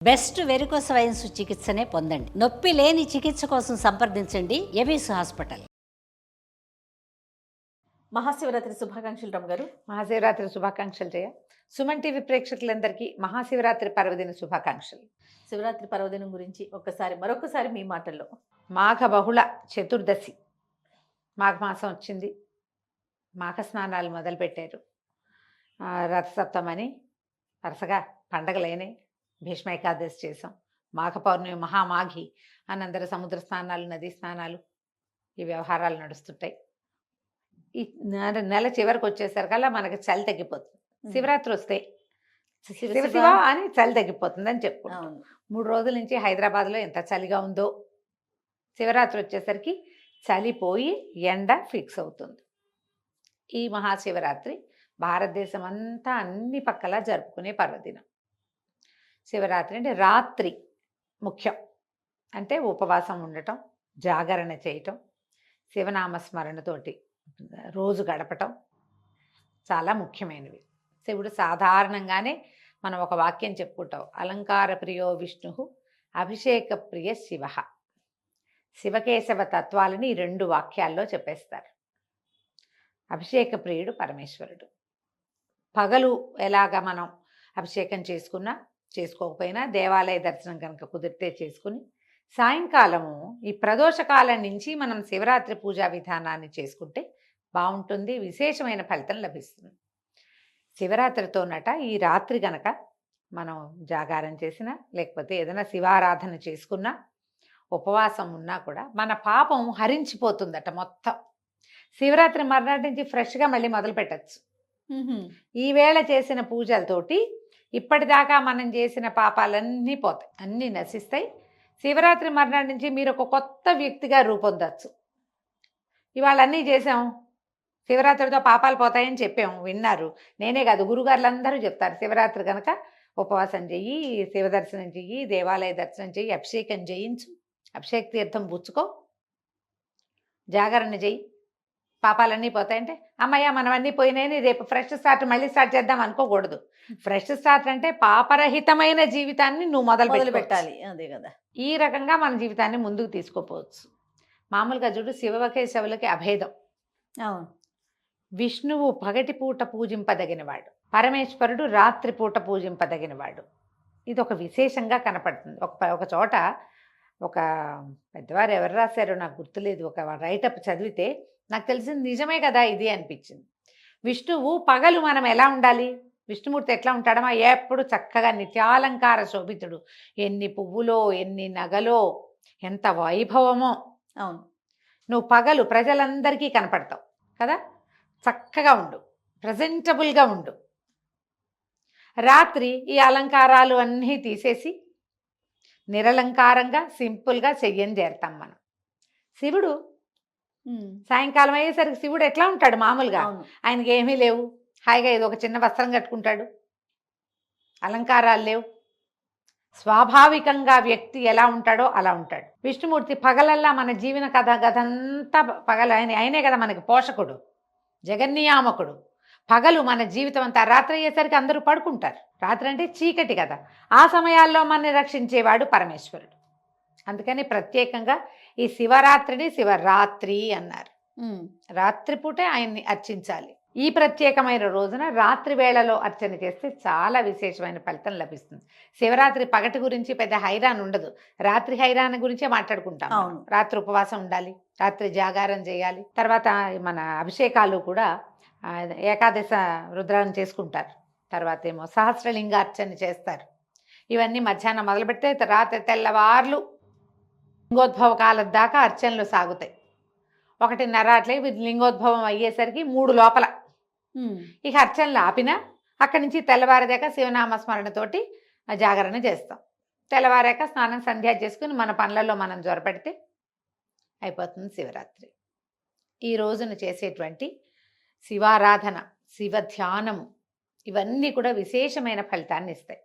Best varicose wines చికిత్సనే పొందండి. నొప్పి లేని చికిత్స కోసం సంప్రదించండి ఎబిస్ హాస్పిటల్. మహాశివరాత్రి శుభాకాంక్షలు రమ్మ గారు. మహాశివరాత్రి శుభాకాంక్షలు జయ. సుమన్ టీవీ ప్రేక్షకులందరికీ మహాశివరాత్రి పర్వదిన శుభాకాంక్షలు. శివరాత్రి పర్వదినం గురించి మరొకసారి మీ మాటల్లో. మాఘ బహుళ చతుర్దశి, మాఘమాసం వచ్చింది. మాఘ స్నానాలు మొదలుపెట్టారు. రథసప్తమని వరుసగా పండగలైనాయి. భీష్మ ఏకాదశి చేసాం, మాఘ పౌర్ణమి, మహామాఘి అని అందరూ సముద్ర స్నానాలు, నదీ స్నానాలు, ఈ వ్యవహారాలు నడుస్తుంటాయి. ఈ నెల చివరికి వచ్చేసరికల్లా మనకి చలి తగ్గిపోతుంది. శివరాత్రి వస్తే శివ అని చలి తగ్గిపోతుంది అని చెప్పుకుంటాం. 3 రోజుల నుంచి హైదరాబాద్లో ఎంత చలిగా ఉందో, శివరాత్రి వచ్చేసరికి చలిపోయి ఎండ ఫిక్స్ అవుతుంది. ఈ మహాశివరాత్రి భారతదేశం అంతా అన్ని పక్కలా జరుపుకునే పర్వదినం. శివరాత్రి అంటే రాత్రి ముఖ్యం. అంటే ఉపవాసం ఉండటం, జాగరణ చేయటం, శివనామస్మరణతోటి రోజు గడపటం చాలా ముఖ్యమైనవి. శివుడు సాధారణంగానే మనం ఒక వాక్యం చెప్పుకుంటాం, అలంకార ప్రియో విష్ణు అభిషేక ప్రియ శివ. శివకేశవ తత్వాలని ఈ 2 వాక్యాల్లో చెప్పేస్తారు. అభిషేక ప్రియుడు పరమేశ్వరుడు. పగలు ఎలాగ మనం అభిషేకం చేసుకున్నా చేసుకోకపోయినా దేవాలయ దర్శనం కనుక కుదిరితే చేసుకుని, సాయంకాలము ఈ ప్రదోషకాలం నుంచి మనం శివరాత్రి పూజా విధానాన్ని చేసుకుంటే బాగుంటుంది, విశేషమైన ఫలితం లభిస్తుంది. శివరాత్రితోనట ఈ రాత్రి గనక మనం జాగారం చేసినా, లేకపోతే ఏదైనా శివారాధన చేసుకున్నా, ఉపవాసం ఉన్నా కూడా మన పాపం హరించిపోతుందట మొత్తం. శివరాత్రి మర్నాటి నుంచి ఫ్రెష్గా మళ్ళీ మొదలు పెట్టచ్చు. ఈవేళ చేసిన పూజలతోటి ఇప్పటిదాకా మనం చేసిన పాపాలన్నీ పోతాయి, అన్నీ నశిస్తాయి. శివరాత్రి మర్నాటి నుంచి మీరు ఒక కొత్త వ్యక్తిగా రూపొందచ్చు. ఇవాళ అన్నీ చేసాం, శివరాత్రితో పాపాలు పోతాయని చెప్పాం, విన్నారు. నేనే కాదు, గురుగారులందరూ చెప్తారు, శివరాత్రి కనుక ఉపవాసం చెయ్యి, శివదర్శనం చెయ్యి, దేవాలయ దర్శనం చెయ్యి, అభిషేకం చేయించు, అభిషేక తీర్థం పుచ్చుకో, జాగరణ చెయ్యి, పాపాలన్నీ పోతాయంటే అమ్మయ్య మనవన్నీ పోయినాయని రేపు ఫ్రెష్ స్టార్ట్ మళ్ళీ స్టార్ట్ చేద్దాం అనుకోకూడదు. ఫ్రెష్ స్టార్ట్ అంటే పాపరహితమైన జీవితాన్ని నువ్వు మొదలు పెట్టాలి. అదే కదా, ఈ రకంగా మన జీవితాన్ని ముందుకు తీసుకోపోవచ్చు. మామూలుగా చూడు, శివకేశవులకి అభేదం. అవును. విష్ణువు పగటిపూట పూజింపదగినవాడు, పరమేశ్వరుడు రాత్రిపూట పూజింపదగినవాడు. ఇది ఒక విశేషంగా కనపడుతుంది. ఒక చోట ఒక పెద్దవారు ఎవరు రాశారో నాకు గుర్తులేదు, ఒక రైటప్ చదివితే నాకు తెలిసింది నిజమే కదా ఇది అనిపించింది. విష్ణువు పగలు మనం ఎలా ఉండాలి, విష్ణుమూర్తి ఎట్లా ఉంటాడమా, ఎప్పుడు చక్కగా నిత్యాలంకార శోభితుడు, ఎన్ని పువ్వులో ఎన్ని నగలో ఎంత వైభవమో. అవును. నువ్వు పగలు ప్రజలందరికీ కనపడతావు కదా, చక్కగా ఉండు, ప్రజెంటబుల్గా ఉండు. రాత్రి ఈ అలంకారాలు అన్నీ తీసేసి నిరలంకారంగా సింపుల్గా చెయ్యని చేరతాం మనం. శివుడు సాయంకాలం అయ్యేసరికి శివుడు ఎట్లా ఉంటాడు మామూలుగా, ఆయనకి ఏమీ లేవు, హాయిగా ఏదో ఒక చిన్న వస్త్రం కట్టుకుంటాడు, అలంకారాలు లేవు. స్వాభావికంగా వ్యక్తి ఎలా ఉంటాడో అలా ఉంటాడు. విష్ణుమూర్తి పగలల్లా మన జీవన గదంతా పగలు ఆయనే కదా మనకి పోషకుడు, జగన్నియామకుడు. పగలు మన జీవితం అంతా, రాత్రి అయ్యేసరికి అందరూ పడుకుంటారు. రాత్రి అంటే చీకటి కదా, ఆ సమయాల్లో మనని రక్షించేవాడు పరమేశ్వరుడు. అందుకని ప్రత్యేకంగా ఈ శివరాత్రిని శివరాత్రి అన్నారు. రాత్రిపూటే ఆయన్ని అర్చించాలి. ఈ ప్రత్యేకమైన రోజున రాత్రి వేళలో అర్చన చేస్తే చాలా విశేషమైన ఫలితం లభిస్తుంది. శివరాత్రి పగటి గురించి పెద్ద హైరాన్ ఉండదు, రాత్రి హైరాన్ గురించే మాట్లాడుకుంటాం. రాత్రి ఉపవాసం ఉండాలి, రాత్రి జాగారం చేయాలి. తర్వాత మన అభిషేకాలు కూడా ఏకాదశ రుద్రాన్ని చేసుకుంటారు. తర్వాత ఏమో సహస్రలింగార్చన చేస్తారు. ఇవన్నీ మధ్యాహ్నం మొదలు పెడితే రాత్రి తెల్లవార్లు లింగోద్భవ కాలం దాకా అర్చనలు సాగుతాయి. 1:30 అట్లే లింగోద్భవం అయ్యేసరికి 3 లోపల ఇక అర్చనలు ఆపినా అక్కడి నుంచి తెల్లవారేదాకా శివనామస్మరణతోటి జాగరణ చేస్తాం. తెల్లవారాక స్నానం సంధ్య చేసుకుని మన పనులలో మనం జ్వరపెడితే అయిపోతుంది శివరాత్రి. ఈ రోజున చేసేటువంటి శివారాధన, శివ ధ్యానము, ఇవన్నీ కూడా విశేషమైన ఫలితాన్ని ఇస్తాయి.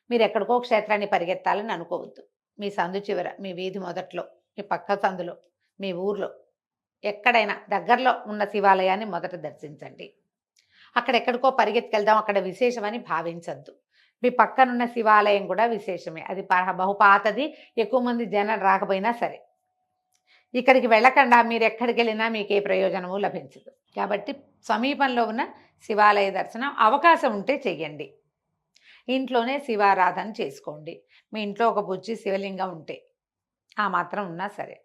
మీరు ఎక్కడికో క్షేత్రాన్ని పరిగెత్తాలని అనుకోవద్దు. మీ సందు చివర, మీ వీధి మొదట్లో, మీ పక్క సందులో, మీ ఊర్లో ఎక్కడైనా దగ్గరలో ఉన్న శివాలయాన్ని మొదట దర్శించండి. అక్కడెక్కడికో పరిగెత్తుకెళ్దాం, అక్కడ విశేషమని భావించద్దు. మీ పక్కనున్న శివాలయం కూడా విశేషమే. అది బహుపాతది, ఎక్కువ మంది జనం రాకపోయినా సరే. ఇక్కడికి వెళ్ళకుండా మీరు ఎక్కడికి వెళ్ళినా మీకు ఏ ప్రయోజనము లభించదు. కాబట్టి సమీపంలో ఉన్న శివాలయ దర్శనం అవకాశం ఉంటే చెయ్యండి. ఇంట్లోనే శివారాధన చేసుకోండి. మీ ఇంట్లో ఒక బుజ్జి శివలింగం ఉంటే ఆ మాత్రం ఉన్నా సరే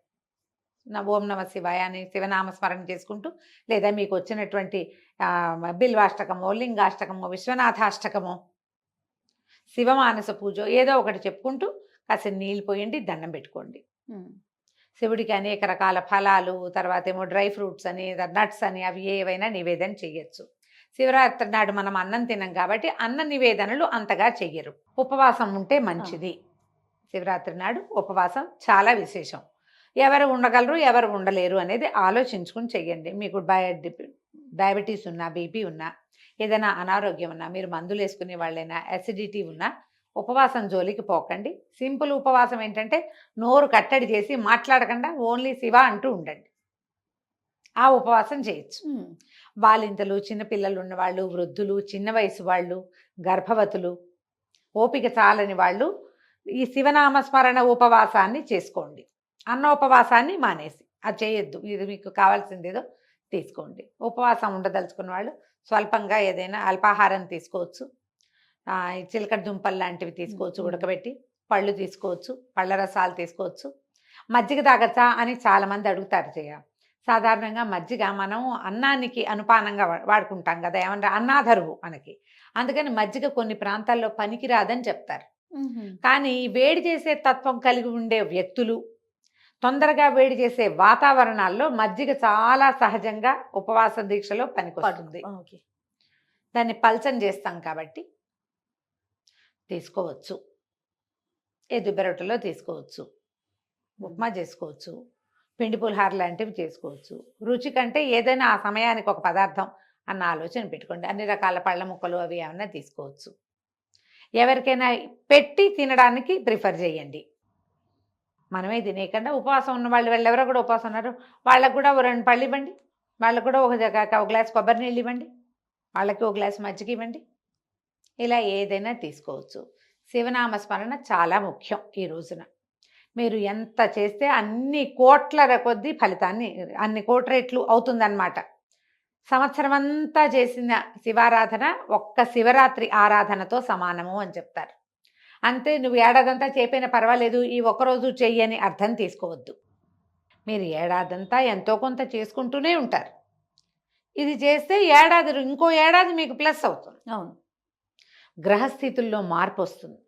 ఓం నమ శివాయ అని శివనామస్మరణ చేసుకుంటూ, లేదా మీకు వచ్చినటువంటి బిల్వాష్టకమో, లింగాష్టకమో, విశ్వనాథాష్టకమో, శివమానస పూజ ఏదో ఒకటి చెప్పుకుంటూ కాస్త నీళ్ళు పోయండి, దండం పెట్టుకోండి. శివుడికి అనేక రకాల ఫలాలు, తర్వాత ఏమో డ్రై ఫ్రూట్స్ అని, నట్స్ అని, అవి ఏవైనా నివేదన చెయ్యొచ్చు. శివరాత్రి నాడు మనం అన్నం తినం కాబట్టి అన్న నివేదనలు అంతగా చెయ్యరు. ఉపవాసం ఉంటే మంచిది. శివరాత్రి నాడు ఉపవాసం చాలా విశేషం. ఎవరు ఉండగలరు, ఎవరు ఉండలేరు అనేది ఆలోచించుకుని చెయ్యండి. మీకు డయాబెటీస్ ఉన్నా, బీపీ ఉన్నా, ఏదైనా అనారోగ్యం ఉన్నా, మీరు మందులు వేసుకునే వాళ్ళైనా, అసిడిటీ ఉన్నా ఉపవాసం జోలికి పోకండి. సింపుల్ ఉపవాసం ఏంటంటే నోరు కట్టడి చేసి మాట్లాడకుండా ఓన్లీ శివ అంటూ ఉండండి. ఆ ఉపవాసం చేయొచ్చు. బాలింతలు, చిన్నపిల్లలు ఉన్నవాళ్ళు, వృద్ధులు, చిన్న వయసు వాళ్ళు, గర్భవతులు, ఓపిక చాలని వాళ్ళు ఈ శివనామస్మరణ ఉపవాసాన్ని చేసుకోండి. అన్న ఉపవాసాన్ని మానేసి అది చేయొద్దు. ఇది మీకు కావాల్సిందేదో తీసుకోండి. ఉపవాసం ఉండదలుచుకున్న వాళ్ళు స్వల్పంగా ఏదైనా అల్పాహారం తీసుకోవచ్చు. చిలకడ దుంపలు లాంటివి తీసుకోవచ్చు ఉడకబెట్టి, పళ్ళు తీసుకోవచ్చు, పళ్ళ రసాలు తీసుకోవచ్చు. మజ్జిగ తాగచ్చా అని చాలామంది అడుగుతారు. సాధారణంగా మజ్జిగ మనం అన్నానికి అనుపానంగా వాడుకుంటాం కదా, ఏమన్నా అన్నాధరువు మనకి. అందుకని మజ్జిగ కొన్ని ప్రాంతాల్లో పనికిరాదని చెప్తారు. కానీ వేడి చేసే తత్వం కలిగి ఉండే వ్యక్తులు, తొందరగా వేడి చేసే వాతావరణాల్లో మజ్జిగ చాలా సహజంగా ఉపవాస దీక్షలో పనికొస్తుంది. దాన్ని పల్చన చేస్తాం కాబట్టి తీసుకోవచ్చు. ఎదుబెరటలో తీసుకోవచ్చు, ఉప్మా చేసుకోవచ్చు, పిండి పులిహార లాంటివి చేసుకోవచ్చు. రుచి కంటే ఏదైనా ఆ సమయానికి ఒక పదార్థం అన్న ఆలోచన పెట్టుకోండి. అన్ని రకాల పళ్ళ ముక్కలు అవి ఏమన్నా తీసుకోవచ్చు. ఎవరికైనా పెట్టి తినడానికి ప్రిఫర్ చేయండి. మనమే తినేయకుండా ఉపవాసం ఉన్న వాళ్ళు ఎవరో కూడా ఉపవాసం ఉన్నారు, వాళ్ళకు కూడా 2 పళ్ళు ఇవ్వండి, వాళ్ళకు కూడా ఒక గ్లాస్ కొబ్బరి నీళ్ళు ఇవ్వండి, వాళ్ళకి ఒక గ్లాస్ మజ్జిగ ఇవ్వండి. ఇలా ఏదైనా తీసుకోవచ్చు. శివనామస్మరణ చాలా ముఖ్యం. ఈ రోజున మీరు ఎంత చేస్తే అన్ని కోట్ల కొద్దీ ఫలితాన్ని, అన్ని కోట్ల రెట్లు అవుతుందన్నమాట. సంవత్సరం అంతా చేసిన శివారాధన ఒక్క శివరాత్రి ఆరాధనతో సమానము అని చెప్తారు. అంతే, నువ్వు ఏడాదంతా చేయకపోయినా పర్వాలేదు, ఈ ఒక్కరోజు చెయ్యని అర్థం తీసుకోవద్దు. మీరు ఏడాదంతా ఎంతో కొంత చేసుకుంటూనే ఉంటారు. ఇది చేస్తే ఇంకో ఏడాది మీకు ప్లస్ అవుతుంది. అవును, గ్రహస్థితుల్లో మార్పు వస్తుంది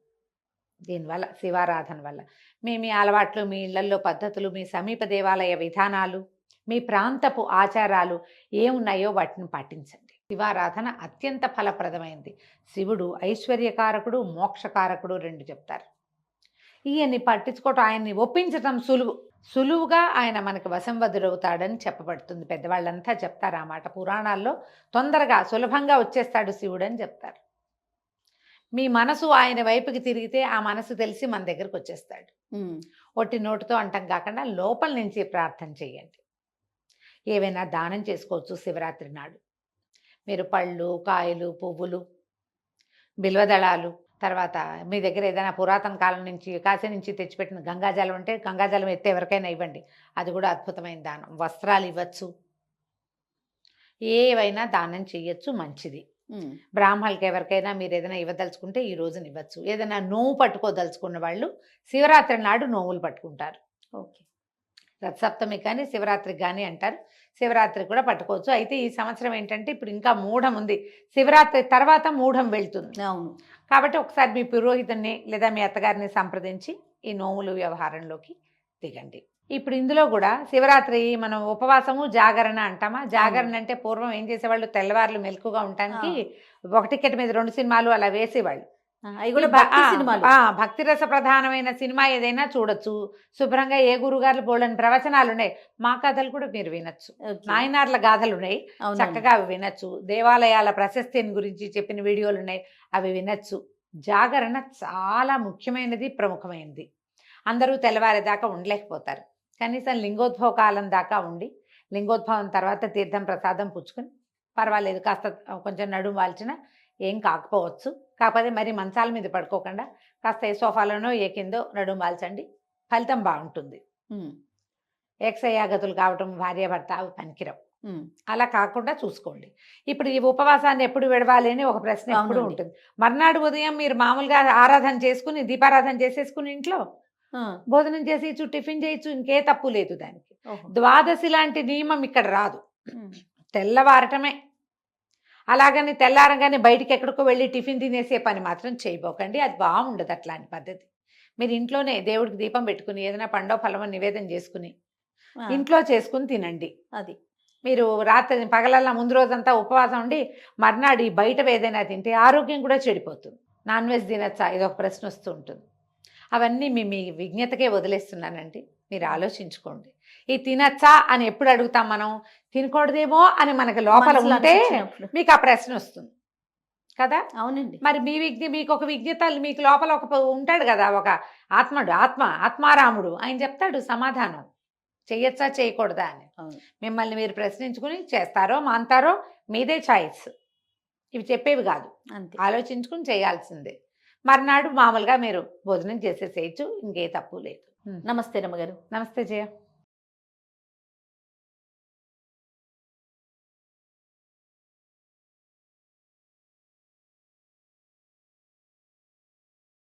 దీనివల్ల, శివారాధన వల్ల. మీ అలవాట్లు, మీ ఇళ్లల్లో పద్ధతులు, మీ సమీప దేవాలయ విధానాలు, మీ ప్రాంతపు ఆచారాలు ఏమున్నాయో వాటిని పాటించండి. శివారాధన అత్యంత ఫలప్రదమైంది. శివుడు ఐశ్వర్యకారకుడు, మోక్షకారకుడు 2 చెప్తారు. ఈయన్ని పట్టించుకోవటం, ఆయన్ని ఒప్పించటం సులువుగా ఆయన మనకు వశంవదురవుతాడని చెప్పబడుతుంది. పెద్దవాళ్ళంతా చెప్తారు ఆ మాట. పురాణాల్లో తొందరగా సులభంగా వచ్చేస్తాడు శివుడు అని చెప్తారు. మీ మనసు ఆయన వైపుకి తిరిగితే ఆ మనసు తెలిసి మన దగ్గరకు వచ్చేస్తాడు. ఒట్టి నోటితో అంటాం కాకుండా లోపల నుంచి ప్రార్థన చేయండి. ఏవైనా దానం చేసుకోవచ్చు శివరాత్రి నాడు. మీరు పళ్ళు, కాయలు, పువ్వులు, బిల్వదళాలు, తర్వాత మీ దగ్గర ఏదైనా పురాతన కాలం నుంచి, కాశీ నుంచి తెచ్చిపెట్టిన గంగాజలం ఉంటే గంగాజలం ఎత్తే ఎవరికైనా ఇవ్వండి, అది కూడా అద్భుతమైన దానం. వస్త్రాలు ఇవ్వచ్చు, ఏవైనా దానం చేయొచ్చు, మంచిది. బ్రాహ్మణులకి ఎవరికైనా మీరు ఏదైనా ఇవ్వదలుచుకుంటే ఈ రోజున ఇవ్వచ్చు. ఏదైనా నోవు పట్టుకోదలుచుకున్న వాళ్ళు శివరాత్రి నాడు నోవులు పట్టుకుంటారు. ఓకే, రథసప్తమి కానీ శివరాత్రికి కానీ అంటారు. శివరాత్రి కూడా పట్టుకోవచ్చు. అయితే ఈ సంవత్సరం ఏంటంటే ఇప్పుడు ఇంకా మూఢం ఉంది, శివరాత్రి తర్వాత మూఢం వెళ్తుంది. అవును, కాబట్టి ఒకసారి మీ పురోహితుడిని లేదా మీ అత్తగారిని సంప్రదించి ఈ నోములు వ్యవహారంలోకి దిగండి. ఇప్పుడు ఇందులో కూడా శివరాత్రి మనం ఉపవాసము, జాగరణ అంటామా. జాగరణ అంటే పూర్వం ఏం చేసేవాళ్ళు, తెల్లవారులు మెలకుగా ఉండటానికి ఒక టికెట్ మీద 2 సినిమాలు అలా వేసేవాళ్ళు. అవి కూడా భక్తి సినిమాలు. భక్తి రస ప్రధానమైన సినిమా ఏదైనా చూడొచ్చు. శుభ్రంగా ఏ గురుగారు బోళ్ళని ప్రవచనాలు ఉన్నాయి, మా కథలు కూడా మీరు వినొచ్చు. నాయనార్ల గాథలు ఉన్నాయి, చక్కగా అవి వినొచ్చు. దేవాలయాల ప్రశస్తిని గురించి చెప్పిన వీడియోలు ఉన్నాయి, అవి వినొచ్చు. జాగరణ చాలా ముఖ్యమైనది, ప్రముఖమైనది. అందరూ తెల్లవారేదాకా ఉండలేకపోతారు. కనీసం లింగోద్భవ కాలం దాకా ఉండి, లింగోద్భవం తర్వాత తీర్థం ప్రసాదం పుచ్చుకొని పర్వాలేదు, కాస్త కొంచెం నడుము వాల్చిన ఏం కాకపోవచ్చు. కాకపోతే మరి మంచాల మీద పడుకోకుండా కాస్త ఏ సోఫాలోనో ఏ కిందో నడుము వాల్చండి, ఫలితం బాగుంటుంది. ఉమ్, ఏకసయాగతులు కావటం భార్యాభర్త అవి పనికిరావు. ఉమ్, అలా కాకుండా చూసుకోండి. ఇప్పుడు ఈ ఉపవాసాన్ని ఎప్పుడు విడవాలి అని ఒక ప్రశ్న ఎప్పుడు అవునండి. ఉంటుంది. మర్నాడు ఉదయం మీరు మామూలుగా ఆరాధన చేసుకుని దీపారాధన చేసేసుకుని ఇంట్లో ఆ, భోజనం చేసి టిఫిన్ చేయొచ్చు, ఇంకే తప్పు లేదు దానికి. ఓహో. ద్వాదశి లాంటి నియమం ఇక్కడ రాదు, ఉమ్, తెల్లవారటమే. అలాగని తెల్లారగానే బయటికి ఎక్కడికో వెళ్ళి టిఫిన్ తినేసే పని మాత్రం చేయబోకండి, అది బాగుండదు అట్లాంటి పద్ధతి. మీరు ఇంట్లోనే దేవుడికి దీపం పెట్టుకుని ఏదైనా పండో ఫలమో నివేదన చేసుకుని ఆ, ఇంట్లో చేసుకుని తినండి. అది మీరు రాత్రి పగలల్లా ముందు రోజంతా ఉపవాసం ఉండి మర్నాడు ఈ బయట ఏదైనా తింటే ఆరోగ్యం కూడా చెడిపోతుంది. నాన్ వెజ్ తినచ్చా, ఇదొక ప్రశ్న వస్తూ ఉంటుంది. అవన్నీ మీ విజ్ఞతకే వదిలేస్తున్నానండి, మీరు ఆలోచించుకోండి. ఈ తినచ్చా అని ఎప్పుడు అడుగుతాం మనం? తినకూడదేమో అని మనకి లోపల మనసులో ఉంటే అనిపించినప్పుడు. మీకు ఆ ప్రశ్న వస్తుంది కదా. అవునండి. మరి మీకు ఒక విజ్ఞత, మీకు లోపల ఒక ఉంటాడు కదా, ఒక ఆత్మారాముడు, ఆయన చెప్తాడు సమాధానం, చెయ్యొచ్చా చేయకూడదా అని. అవును. మిమ్మల్ని మీరు ప్రశ్నించుకుని చేస్తారో మాంతారో మీదే చాయిస్, ఇవి చెప్పేవి కాదు, అంతే. ఆలోచించుకుని చేయాల్సిందే. మర్నాడు మామూలుగా మీరు భోజనం చేసేసేయచ్చు, ఇంకే తప్పు లేదు. నమస్తే రమ్మగారు. నమస్తే జయ.